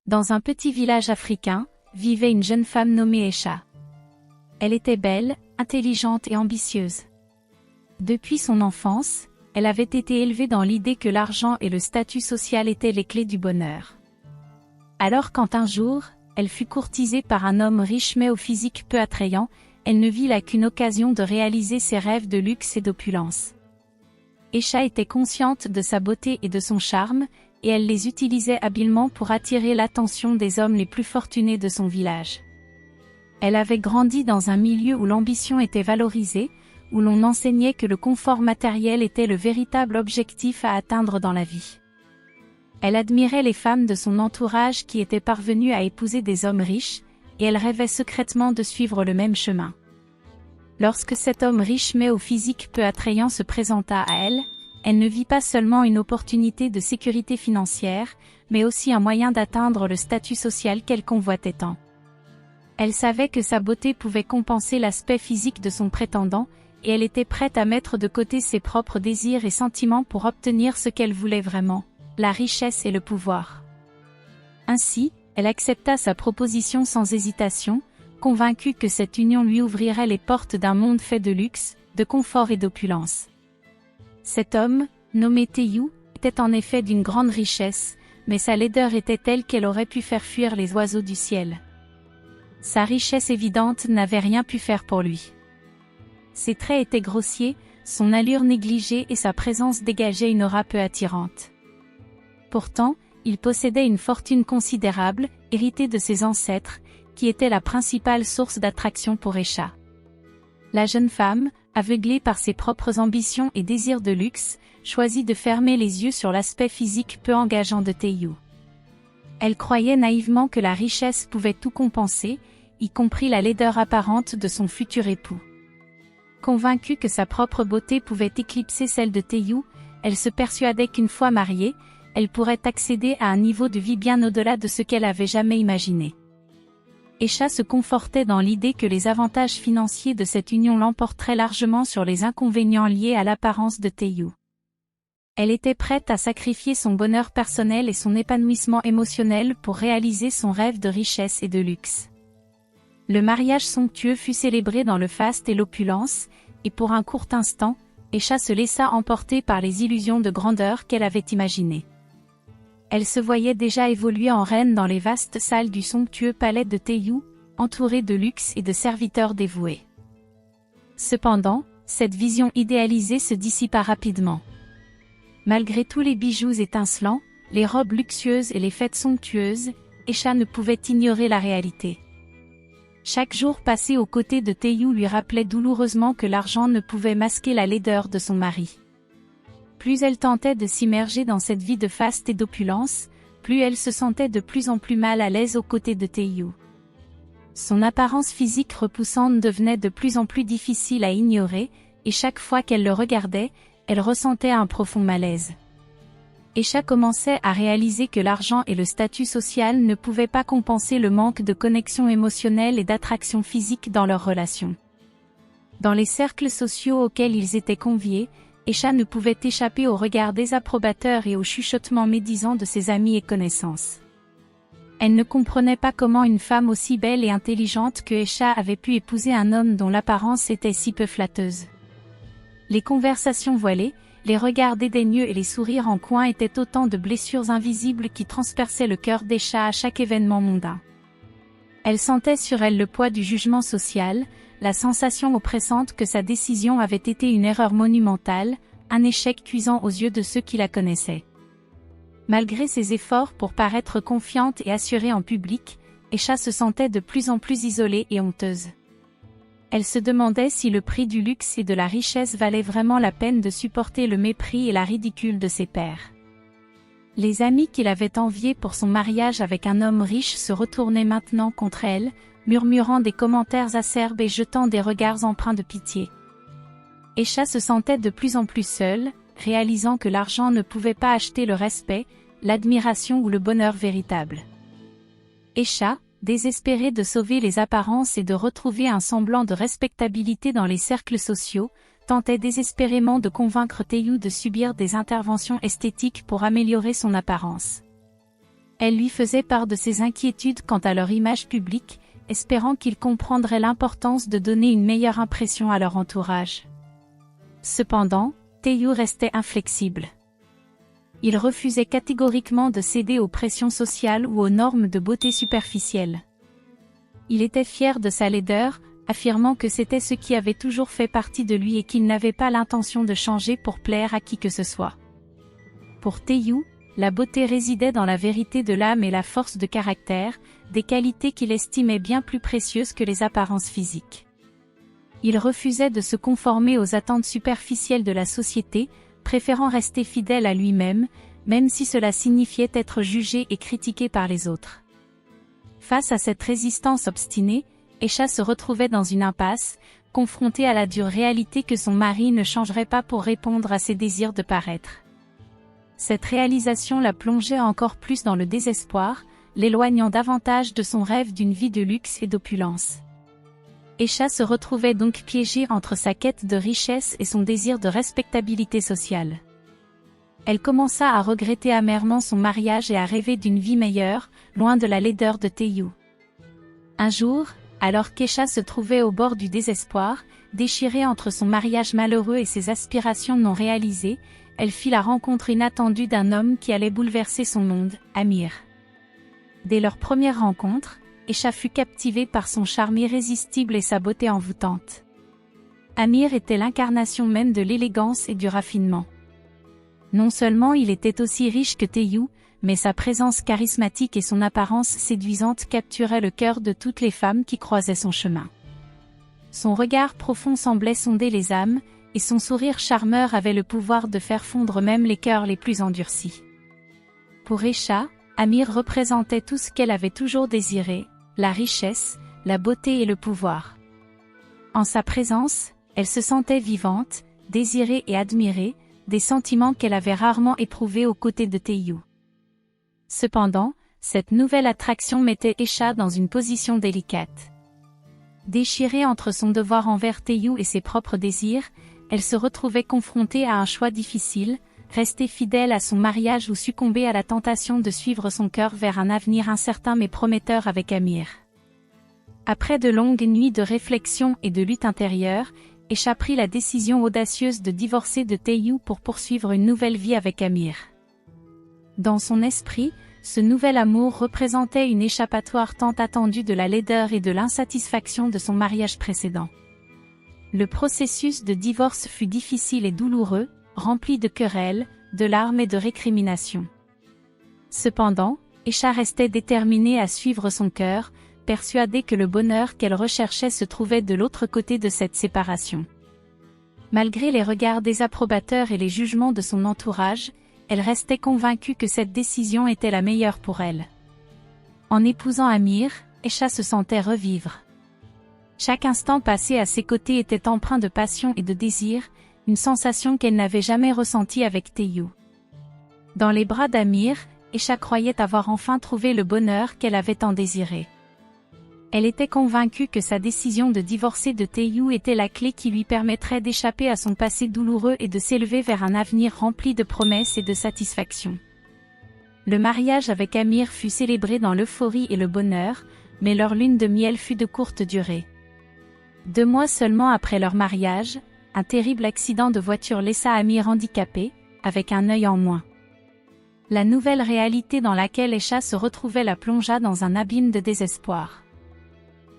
Dans un petit village africain, vivait une jeune femme nommée Aïcha. Elle était belle, intelligente et ambitieuse. Depuis son enfance, elle avait été élevée dans l'idée que l'argent et le statut social étaient les clés du bonheur. Alors quand un jour, elle fut courtisée par un homme riche mais au physique peu attrayant, elle ne vit là qu'une occasion de réaliser ses rêves de luxe et d'opulence. Aïcha était consciente de sa beauté et de son charme, et elle les utilisait habilement pour attirer l'attention des hommes les plus fortunés de son village. Elle avait grandi dans un milieu où l'ambition était valorisée, où l'on enseignait que le confort matériel était le véritable objectif à atteindre dans la vie. Elle admirait les femmes de son entourage qui étaient parvenues à épouser des hommes riches, et elle rêvait secrètement de suivre le même chemin. Lorsque cet homme riche mais au physique peu attrayant se présenta à elle, elle ne vit pas seulement une opportunité de sécurité financière, mais aussi un moyen d'atteindre le statut social qu'elle convoitait tant. Elle savait que sa beauté pouvait compenser l'aspect physique de son prétendant, et elle était prête à mettre de côté ses propres désirs et sentiments pour obtenir ce qu'elle voulait vraiment, la richesse et le pouvoir. Ainsi, elle accepta sa proposition sans hésitation, convaincue que cette union lui ouvrirait les portes d'un monde fait de luxe, de confort et d'opulence. Cet homme, nommé Tayou, était en effet d'une grande richesse, mais sa laideur était telle qu'elle aurait pu faire fuir les oiseaux du ciel. Sa richesse évidente n'avait rien pu faire pour lui. Ses traits étaient grossiers, son allure négligée et sa présence dégageaient une aura peu attirante. Pourtant, il possédait une fortune considérable, héritée de ses ancêtres, qui était la principale source d'attraction pour Aïcha. La jeune femme, aveuglée par ses propres ambitions et désirs de luxe, choisit de fermer les yeux sur l'aspect physique peu engageant de Tayou. Elle croyait naïvement que la richesse pouvait tout compenser, y compris la laideur apparente de son futur époux. Convaincue que sa propre beauté pouvait éclipser celle de Tayou, elle se persuadait qu'une fois mariée, elle pourrait accéder à un niveau de vie bien au-delà de ce qu'elle avait jamais imaginé. Aïcha se confortait dans l'idée que les avantages financiers de cette union l'emporteraient largement sur les inconvénients liés à l'apparence de Tayou. Elle était prête à sacrifier son bonheur personnel et son épanouissement émotionnel pour réaliser son rêve de richesse et de luxe. Le mariage somptueux fut célébré dans le faste et l'opulence, et pour un court instant, Aïcha se laissa emporter par les illusions de grandeur qu'elle avait imaginées. Elle se voyait déjà évoluer en reine dans les vastes salles du somptueux palais de Tayou, entourée de luxe et de serviteurs dévoués. Cependant, cette vision idéalisée se dissipa rapidement. Malgré tous les bijoux étincelants, les robes luxueuses et les fêtes somptueuses, Aïcha ne pouvait ignorer la réalité. Chaque jour passé aux côtés de Tayou lui rappelait douloureusement que l'argent ne pouvait masquer la laideur de son mari. Plus elle tentait de s'immerger dans cette vie de faste et d'opulence, plus elle se sentait de plus en plus mal à l'aise aux côtés de Tayou. Son apparence physique repoussante devenait de plus en plus difficile à ignorer, et chaque fois qu'elle le regardait, elle ressentait un profond malaise. Aïcha commençait à réaliser que l'argent et le statut social ne pouvaient pas compenser le manque de connexion émotionnelle et d'attraction physique dans leur relation. Dans les cercles sociaux auxquels ils étaient conviés, Aïcha ne pouvait échapper aux regards désapprobateurs et aux chuchotements médisants de ses amis et connaissances. Elle ne comprenait pas comment une femme aussi belle et intelligente que Aïcha avait pu épouser un homme dont l'apparence était si peu flatteuse. Les conversations voilées, les regards dédaigneux et les sourires en coin étaient autant de blessures invisibles qui transperçaient le cœur d'Aïcha à chaque événement mondain. Elle sentait sur elle le poids du jugement social, la sensation oppressante que sa décision avait été une erreur monumentale, un échec cuisant aux yeux de ceux qui la connaissaient. Malgré ses efforts pour paraître confiante et assurée en public, Aïcha se sentait de plus en plus isolée et honteuse. Elle se demandait si le prix du luxe et de la richesse valait vraiment la peine de supporter le mépris et la ridicule de ses pairs. Les amis qui l'avaient enviée pour son mariage avec un homme riche se retournaient maintenant contre elle, murmurant des commentaires acerbes et jetant des regards empreints de pitié. Aïcha se sentait de plus en plus seule, réalisant que l'argent ne pouvait pas acheter le respect, l'admiration ou le bonheur véritable. Aïcha, désespérée de sauver les apparences et de retrouver un semblant de respectabilité dans les cercles sociaux, tentait désespérément de convaincre Tayou de subir des interventions esthétiques pour améliorer son apparence. Elle lui faisait part de ses inquiétudes quant à leur image publique, espérant qu'il comprendrait l'importance de donner une meilleure impression à leur entourage. Cependant, Taeyu restait inflexible. Il refusait catégoriquement de céder aux pressions sociales ou aux normes de beauté superficielles. Il était fier de sa laideur, affirmant que c'était ce qui avait toujours fait partie de lui et qu'il n'avait pas l'intention de changer pour plaire à qui que ce soit. Pour Taeyu, la beauté résidait dans la vérité de l'âme et la force de caractère, des qualités qu'il estimait bien plus précieuses que les apparences physiques. Il refusait de se conformer aux attentes superficielles de la société, préférant rester fidèle à lui-même, même si cela signifiait être jugé et critiqué par les autres. Face à cette résistance obstinée, Aisha se retrouvait dans une impasse, confrontée à la dure réalité que son mari ne changerait pas pour répondre à ses désirs de paraître. Cette réalisation la plongeait encore plus dans le désespoir, l'éloignant davantage de son rêve d'une vie de luxe et d'opulence. Aisha se retrouvait donc piégée entre sa quête de richesse et son désir de respectabilité sociale. Elle commença à regretter amèrement son mariage et à rêver d'une vie meilleure, loin de la laideur de Taeyu. Un jour, alors qu'Aisha se trouvait au bord du désespoir, déchirée entre son mariage malheureux et ses aspirations non réalisées, elle fit la rencontre inattendue d'un homme qui allait bouleverser son monde, Amir. Dès leur première rencontre, Aisha fut captivée par son charme irrésistible et sa beauté envoûtante. Amir était l'incarnation même de l'élégance et du raffinement. Non seulement il était aussi riche que Taeyu, mais sa présence charismatique et son apparence séduisante capturaient le cœur de toutes les femmes qui croisaient son chemin. Son regard profond semblait sonder les âmes, et son sourire charmeur avait le pouvoir de faire fondre même les cœurs les plus endurcis. Pour Aisha, Amir représentait tout ce qu'elle avait toujours désiré, la richesse, la beauté et le pouvoir. En sa présence, elle se sentait vivante, désirée et admirée, des sentiments qu'elle avait rarement éprouvés aux côtés de Taeyu. Cependant, cette nouvelle attraction mettait Aisha dans une position délicate. Déchirée entre son devoir envers Taeyu et ses propres désirs, elle se retrouvait confrontée à un choix difficile, rester fidèle à son mariage ou succomber à la tentation de suivre son cœur vers un avenir incertain mais prometteur avec Amir. Après de longues nuits de réflexion et de lutte intérieure, Aisha prit la décision audacieuse de divorcer de Taeyu pour poursuivre une nouvelle vie avec Amir. Dans son esprit, ce nouvel amour représentait une échappatoire tant attendue de la laideur et de l'insatisfaction de son mariage précédent. Le processus de divorce fut difficile et douloureux, rempli de querelles, de larmes et de récriminations. Cependant, Aisha restait déterminée à suivre son cœur, persuadée que le bonheur qu'elle recherchait se trouvait de l'autre côté de cette séparation. Malgré les regards désapprobateurs et les jugements de son entourage, elle restait convaincue que cette décision était la meilleure pour elle. En épousant Amir, Aisha se sentait revivre. Chaque instant passé à ses côtés était empreint de passion et de désir, une sensation qu'elle n'avait jamais ressentie avec Taeyu. Dans les bras d'Amir, Aisha croyait avoir enfin trouvé le bonheur qu'elle avait tant désiré. Elle était convaincue que sa décision de divorcer de Taeyu était la clé qui lui permettrait d'échapper à son passé douloureux et de s'élever vers un avenir rempli de promesses et de satisfaction. Le mariage avec Amir fut célébré dans l'euphorie et le bonheur, mais leur lune de miel fut de courte durée. 2 mois seulement après leur mariage, un terrible accident de voiture laissa Amir handicapé, avec un œil en moins. La nouvelle réalité dans laquelle Aisha se retrouvait la plongea dans un abîme de désespoir.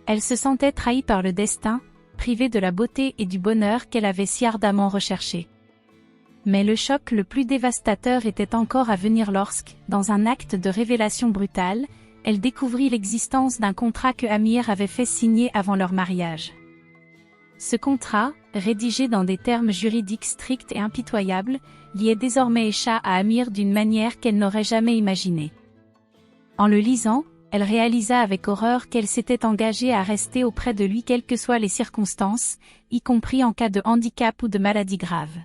Elle se sentait trahie par le destin, privée de la beauté et du bonheur qu'elle avait si ardemment recherché. Mais le choc le plus dévastateur était encore à venir lorsque, dans un acte de révélation brutale, elle découvrit l'existence d'un contrat que Amir avait fait signer avant leur mariage. Ce contrat, rédigé dans des termes juridiques stricts et impitoyables, liait désormais Aisha à Amir d'une manière qu'elle n'aurait jamais imaginée. En le lisant, elle réalisa avec horreur qu'elle s'était engagée à rester auprès de lui quelles que soient les circonstances, y compris en cas de handicap ou de maladie grave.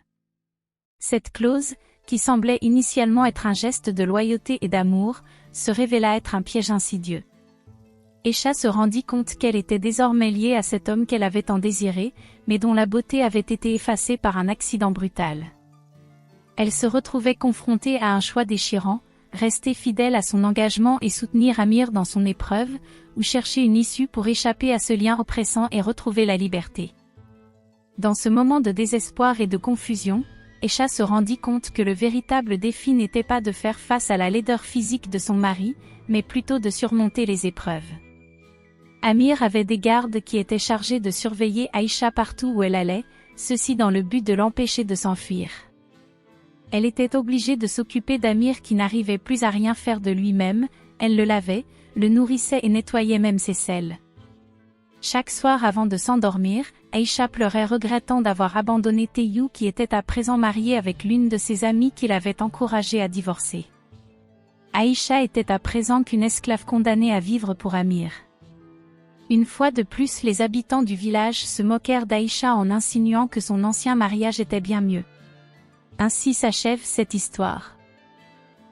Cette clause, qui semblait initialement être un geste de loyauté et d'amour, se révéla être un piège insidieux. Aisha se rendit compte qu'elle était désormais liée à cet homme qu'elle avait tant désiré, mais dont la beauté avait été effacée par un accident brutal. Elle se retrouvait confrontée à un choix déchirant, rester fidèle à son engagement et soutenir Amir dans son épreuve, ou chercher une issue pour échapper à ce lien oppressant et retrouver la liberté. Dans ce moment de désespoir et de confusion, Aïcha se rendit compte que le véritable défi n'était pas de faire face à la laideur physique de son mari, mais plutôt de surmonter les épreuves. Amir avait des gardes qui étaient chargés de surveiller Aïcha partout où elle allait, ceci dans le but de l'empêcher de s'enfuir. Elle était obligée de s'occuper d'Amir qui n'arrivait plus à rien faire de lui-même, elle le lavait, le nourrissait et nettoyait même ses selles. Chaque soir avant de s'endormir, Aïcha pleurait regrettant d'avoir abandonné Tayou qui était à présent marié avec l'une de ses amies qui l'avait encouragée à divorcer. Aïcha était à présent qu'une esclave condamnée à vivre pour Amir. Une fois de plus les habitants du village se moquèrent d'Aïcha en insinuant que son ancien mariage était bien mieux. Ainsi s'achève cette histoire.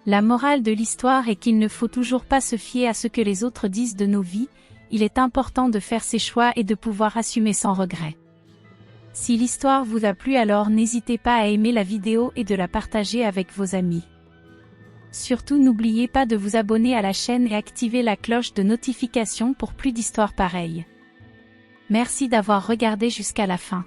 La morale de l'histoire est qu'il ne faut toujours pas se fier à ce que les autres disent de nos vies, il est important de faire ses choix et de pouvoir assumer sans regret. Si l'histoire vous a plu alors n'hésitez pas à aimer la vidéo et de la partager avec vos amis. Surtout n'oubliez pas de vous abonner à la chaîne et activer la cloche de notification pour plus d'histoires pareilles. Merci d'avoir regardé jusqu'à la fin.